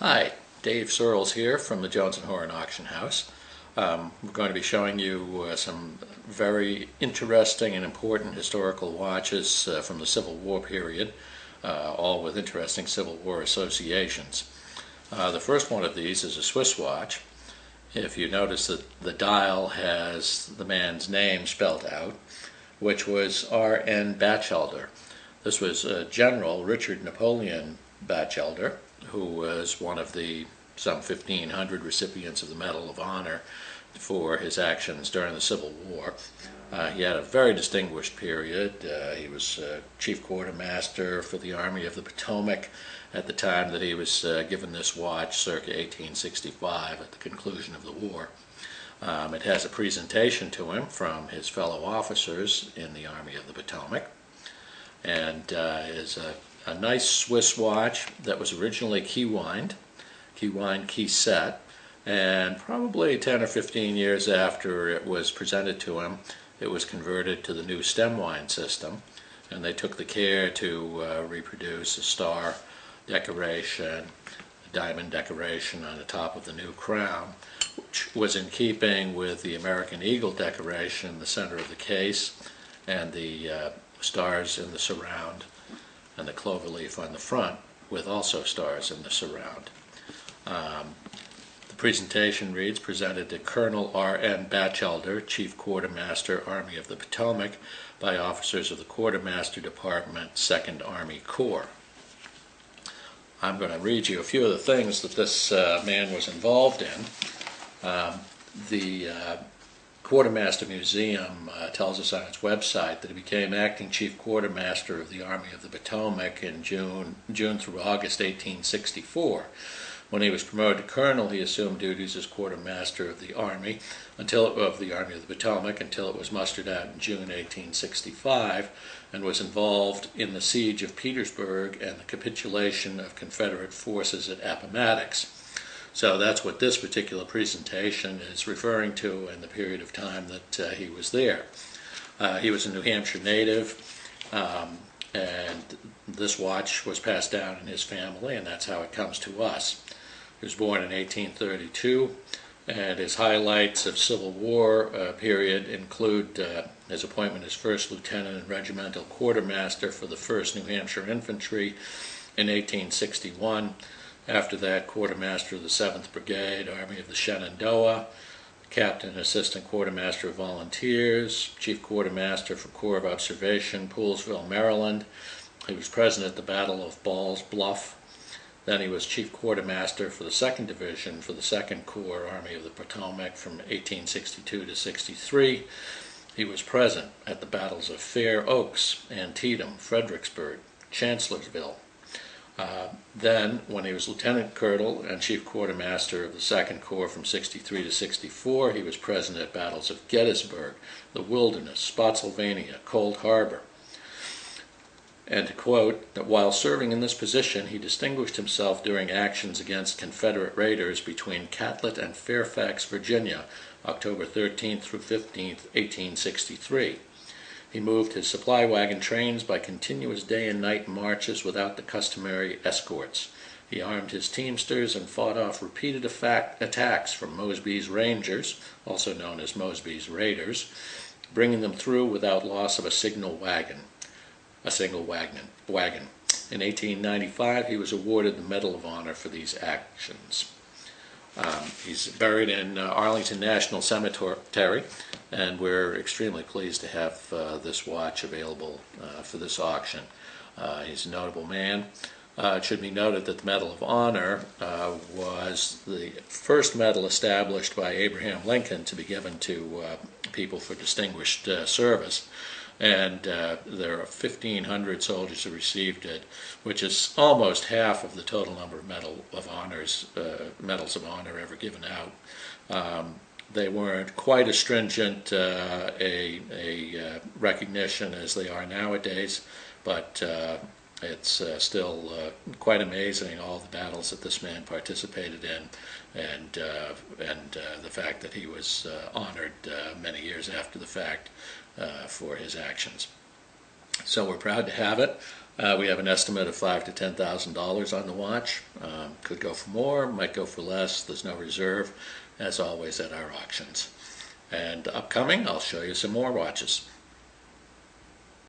Hi, Dave Searles here from the Jones and Horan Auction House. We're going to be showing you some very interesting and important historical watches from the Civil War period, all with interesting Civil War associations. The first one of these is a Swiss watch. If you notice that the dial has the man's name spelled out, which was R.N. Batchelder. This was General Richard Napoleon Batchelder, who was one of the some 1,500 recipients of the Medal of Honor for his actions during the Civil War. He had a very distinguished period. He was chief quartermaster for the Army of the Potomac at the time that he was given this watch, circa 1865, at the conclusion of the war. It has a presentation to him from his fellow officers in the Army of the Potomac, and is a nice Swiss watch that was originally key-wind, key set, and probably 10 or 15 years after it was presented to him, it was converted to the new stem wind system, and they took the care to reproduce a star decoration, a diamond decoration on the top of the new crown, which was in keeping with the American Eagle decoration in the center of the case and the stars in the surround and the cloverleaf on the front, with also stars in the surround. The presentation reads, presented to Colonel R.N. Batchelder, Chief Quartermaster, Army of the Potomac, by officers of the Quartermaster Department, 2nd Army Corps. I'm going to read you a few of the things that this man was involved in. The Quartermaster Museum tells us on its website that he became acting chief quartermaster of the Army of the Potomac in June through August 1864. When he was promoted to colonel, he assumed duties as quartermaster of the Army of the Potomac until it was mustered out in June 1865, and was involved in the siege of Petersburg and the capitulation of Confederate forces at Appomattox. So that's what this particular presentation is referring to in the period of time that he was there. He was a New Hampshire native, and this watch was passed down in his family, and that's how it comes to us. He was born in 1832, and his highlights of Civil War period include his appointment as first lieutenant and regimental quartermaster for the 1st New Hampshire Infantry in 1861. After that, quartermaster of the 7th Brigade, Army of the Shenandoah, captain and assistant quartermaster of volunteers, chief quartermaster for Corps of Observation, Poolesville, Maryland. He was present at the Battle of Ball's Bluff. Then he was chief quartermaster for the 2nd Division for the 2nd Corps, Army of the Potomac, from 1862 to 63. He was present at the battles of Fair Oaks, Antietam, Fredericksburg, Chancellorsville. Then, when he was lieutenant colonel and chief quartermaster of the 2nd Corps from 63 to 64, he was present at battles of Gettysburg, the Wilderness, Spotsylvania, Cold Harbor. And to quote, that while serving in this position, he distinguished himself during actions against Confederate raiders between Catlett and Fairfax, Virginia, October 13th through 15th, 1863. He moved his supply wagon trains by continuous day and night marches without the customary escorts. He armed his teamsters and fought off repeated attacks from Mosby's Rangers, also known as Mosby's Raiders, bringing them through without loss of a single wagon. In 1895, he was awarded the Medal of Honor for these actions. He's buried in Arlington National Cemetery, and we're extremely pleased to have this watch available for this auction. He's a notable man. It should be noted that the Medal of Honor was the first medal established by Abraham Lincoln to be given to people for distinguished service. And there are 1,500 soldiers who received it, which is almost half of the total number of medals of honor ever given out. They weren't quite as stringent a recognition as they are nowadays, but it's still quite amazing, all the battles that this man participated in, and the fact that he was honored many years after the fact for his actions. So we're proud to have it. We have an estimate of $5,000 to $10,000 on the watch. Could go for more, might go for less. There's no reserve, as always at our auctions. And upcoming, I'll show you some more watches.